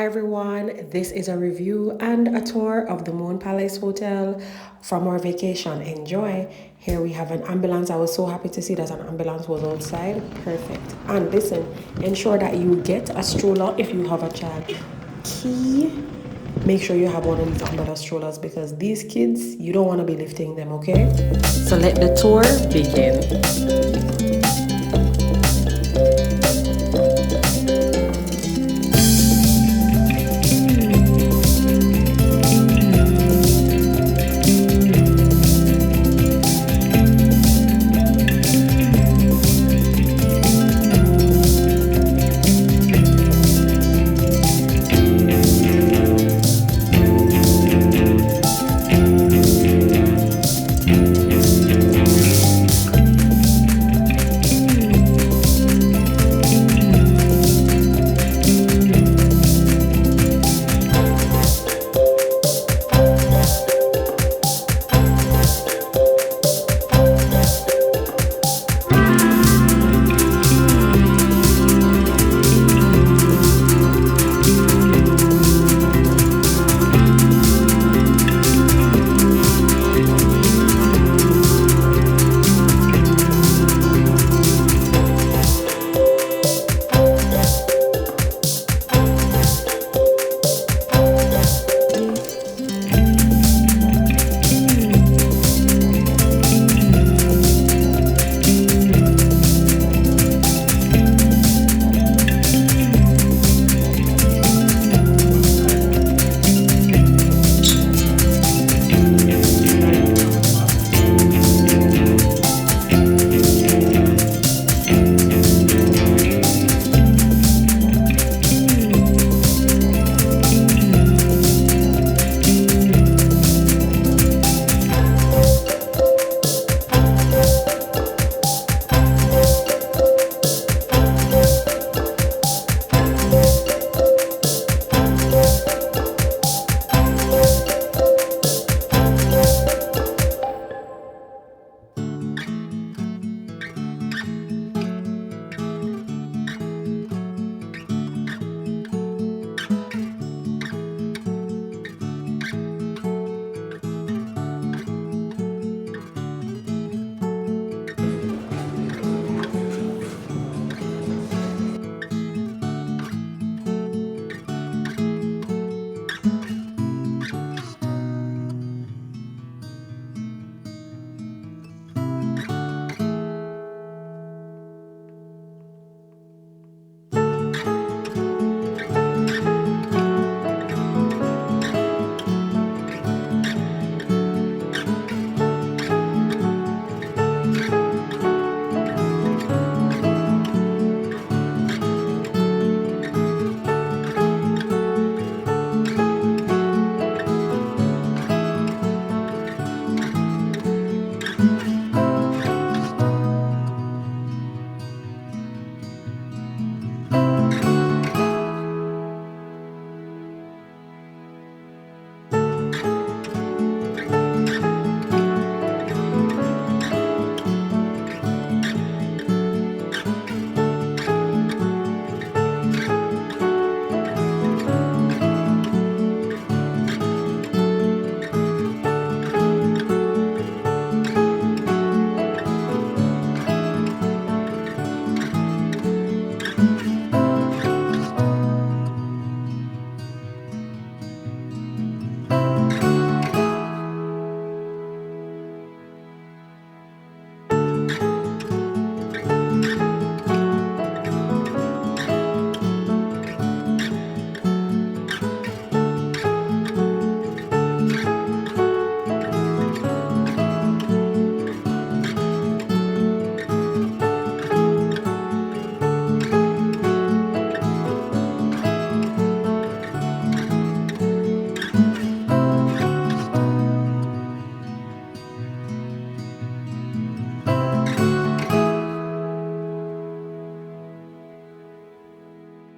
Hi everyone, this is a review and a tour of the Moon Palace Hotel from our vacation. Enjoy. Here we have an ambulance. I was so happy to see that an ambulance was outside. Perfect. And listen, ensure that you get a stroller if you have a child. Key, make sure you have one of these umbrella strollers because these kids, you don't want to be lifting them, okay? So let the tour begin.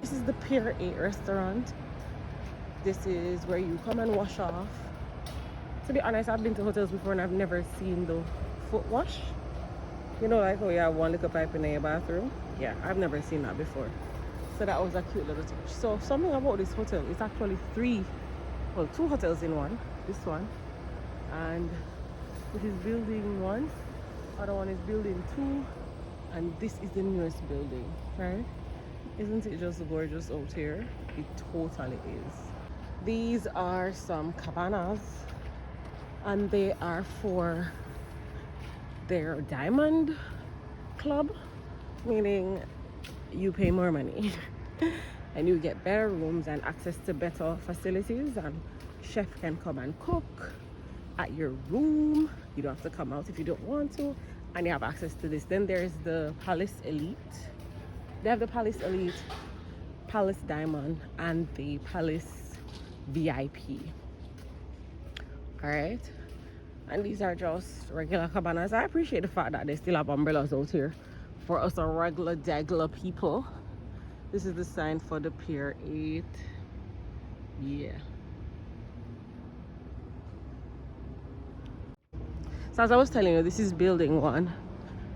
This is the Pier 8 restaurant. This is where you come and wash off. To be honest, I've been to hotels before and I've never seen the foot wash. You know, like, oh yeah, one little pipe in your bathroom. Yeah, I've never seen that before. So that was a cute little touch. So something about this hotel, it's actually two hotels in one. This one, and this is building 1, other one is building 2, and this is the newest building, right? Isn't it just gorgeous out here? It totally is. These are some cabanas, and they are for their diamond club, meaning you pay more money and you get better rooms and access to better facilities, and chef can come and cook at your room. You don't have to come out if you don't want to, and you have access to this. Then there's the Palace Elite. They have the Palace Elite, Palace Diamond, and the Palace VIP. All right, and these are just regular cabanas. I appreciate the fact that they still have umbrellas out here for us regular people. This is the sign for the Pier 8. Yeah. So as I was telling you, this is building 1.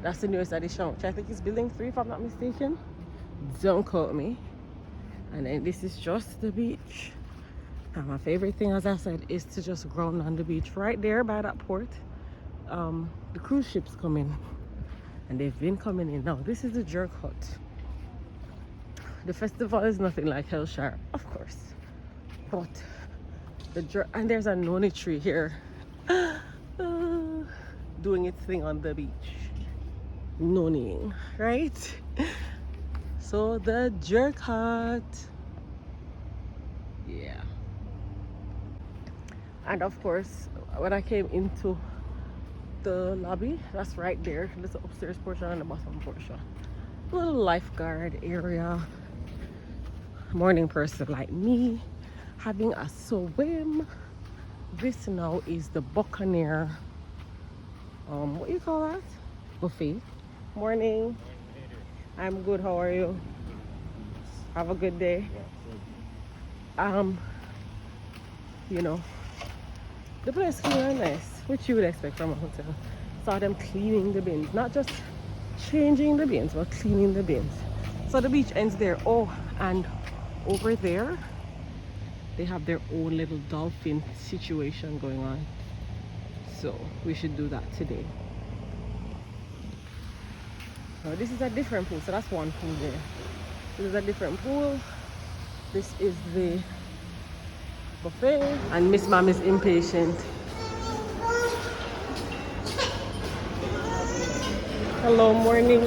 That's the newest addition, which I think is building 3 if I'm not mistaken. Don't quote me. And then this is just the beach. And my favorite thing, as I said, is to just ground on the beach right there by that port. The cruise ships come in, and they've been coming in. Now this is the Jerk Hut. The festival is nothing like Hellshire, of course, but and there's a noni tree here doing its thing on the beach, noniing, right? So the Jerk Hut, yeah. And of course, when I came into the lobby, that's right there, there's the upstairs portion and the bottom portion. Little lifeguard area. Morning person like me having a swim. This now is the Buccaneer, what do you call that? Buffet. Morning. I'm good, how are you? Have a good day. You know, the place clean and nice, which you would expect from a hotel. Saw them cleaning the bins, not just changing the bins, but cleaning the bins. So the beach ends there. Oh, and over there they have their own little dolphin situation going on, so we should do that today. Now this is a different pool, so that's one pool there. This is a different pool. This is the buffet, and Miss Mom is impatient. Hello, morning.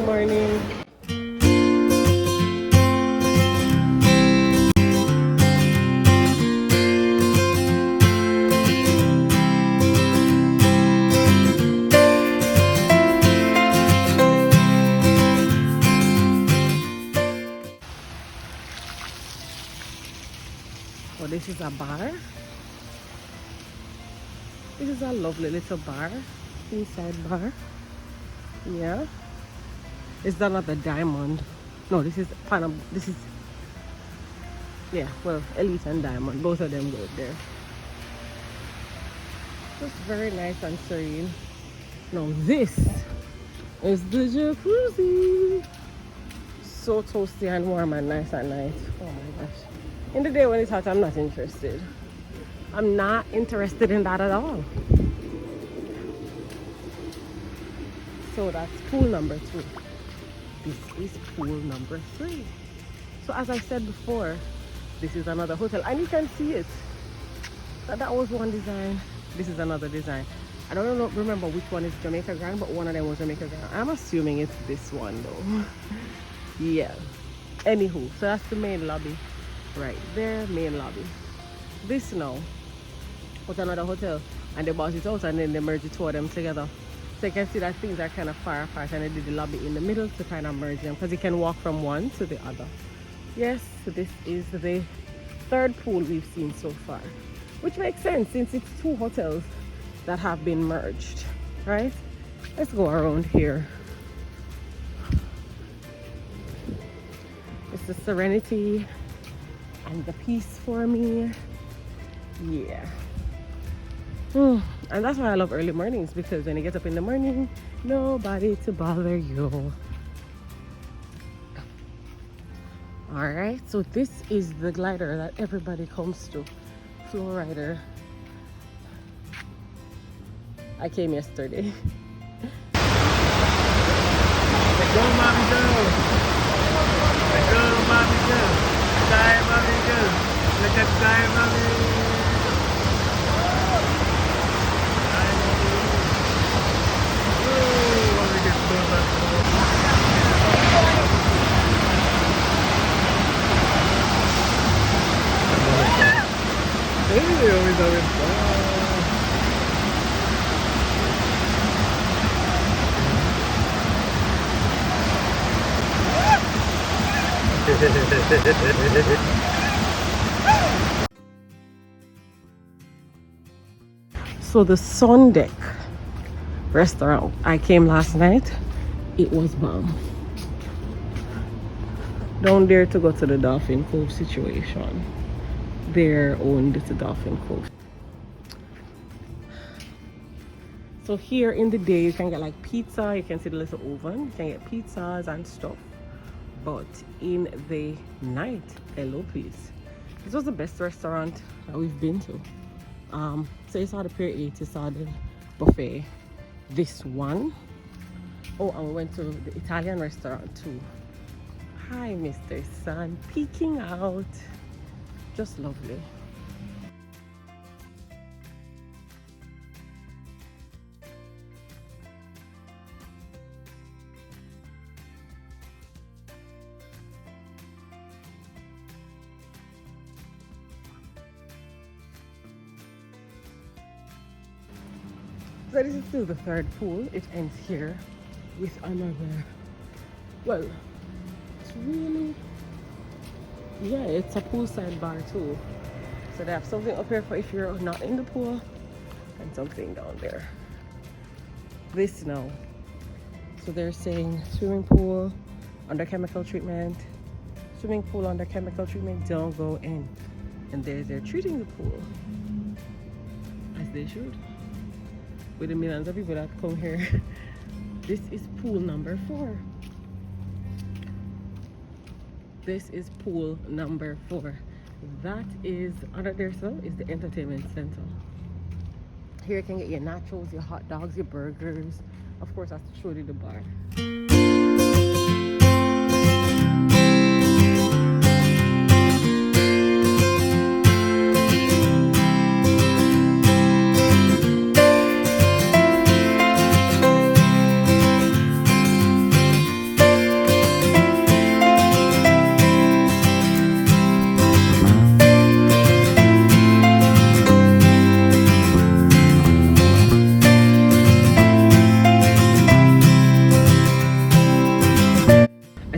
Oh, this is a bar. This is a lovely little bar, inside bar. Yeah. It's another Diamond. No, this is Panam. This is, yeah, well, Elite and Diamond. Both of them go there. Just very nice and serene. Now this is the jacuzzi. So toasty and warm and nice at night. Oh my gosh. In the day when it's hot, I'm not interested. I'm not interested in that at all. So that's pool number 2. This is pool number 3. So as I said before, this is another hotel, and you can see it. That was one design. This is another design. I don't remember which one is Jamaica Grand, but one of them was Jamaica Grand. I'm assuming it's this one though. Yeah. Anywho, so that's the main lobby. Right there, main lobby. This now was another hotel, and they bought it out and then they merged the 2 of them together. So you can see that things are kind of far apart, and they did the lobby in the middle to kind of merge them, because you can walk from one to the other. Yes, so this is the 3rd pool we've seen so far, which makes sense since it's 2 hotels that have been merged, right? Let's go around here. It's the Serenity and the Peace for me. Yeah. And that's why I love early mornings, because when you get up in the morning, nobody to bother you. All right, so this is the glider that everybody comes to, flow rider. I came yesterday. Go, mommy, go. Go, mommy, go. Sky, mommy, go. Look at sky, mommy. Sky, mommy. Oh, mommy gets so much more. Hey, always having fun. So the Sun Deck restaurant, I came last night. It was bomb. Don't dare to go to the Dolphin Cove situation. They're owned the Dolphin Cove. So here in the day you can get like pizza, you can see the little oven, you can get pizzas and stuff. But in the night, hello please. This was the best restaurant that we've been to. So you saw the Pier 8, you saw the buffet. This one. Oh, and we went to the Italian restaurant too. Hi, Mr. Sun, peeking out. Just lovely. So this is still the third pool. It ends here with another, well, it's really, yeah, it's a poolside bar too. So they have something up here for if you're not in the pool and something down there. This now. So they're saying swimming pool under chemical treatment, swimming pool under chemical treatment, don't go in. And they're treating the pool as they should. With the millions of people that come here. This is pool number 4. This is pool number 4. That is under there, so is the entertainment center. Here you can get your nachos, your hot dogs, your burgers. Of course, I have to show you the bar.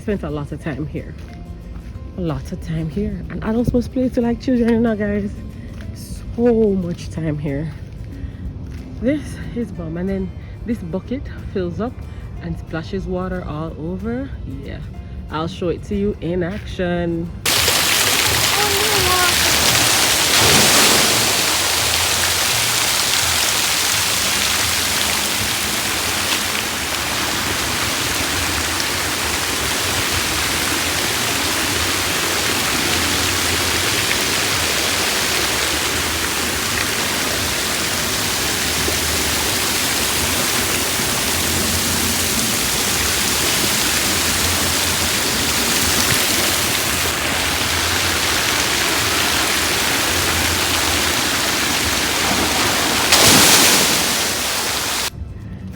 Spent a lot of time here, and adults must play to like children, you know, guys. So much time here. This is bomb. And then this bucket fills up and splashes water all over. Yeah, I'll show it to you in action.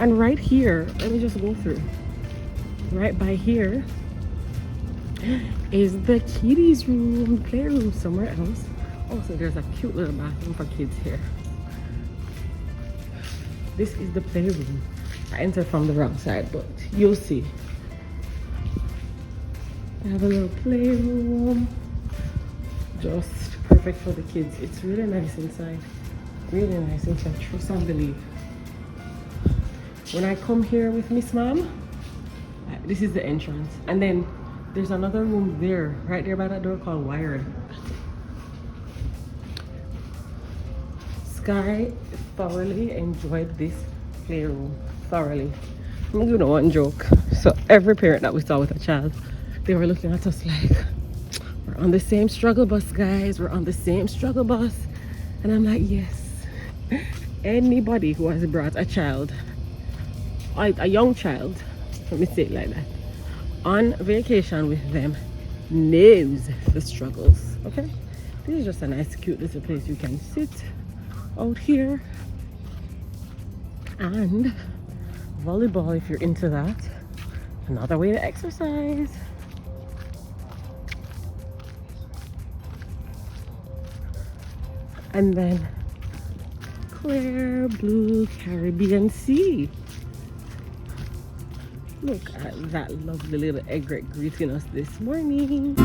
And right here, let me just go through. Right by here is the kiddies room, playroom somewhere else. Also, there's a cute little bathroom for kids here. This is the playroom. I entered from the wrong side, but you'll see. I have a little playroom. Just perfect for the kids. It's really nice inside. Really nice inside. Trust and believe. When I come here with Miss Mom, this is the entrance. And then there's another room there, right there by that door called Wired. Sky thoroughly enjoyed this playroom. Thoroughly. I'm gonna do one joke. So every parent that we saw with a child, they were looking at us like, on the same struggle bus, guys. We're on the same struggle bus. And I'm like, yes. Anybody who has brought a child, a young child, let me say it like that, on vacation with them knows the struggles. Okay, this is just a nice cute little place you can sit out here, and volleyball if you're into that, another way to exercise. And then clear blue Caribbean Sea. Look at that lovely little egret greeting us this morning.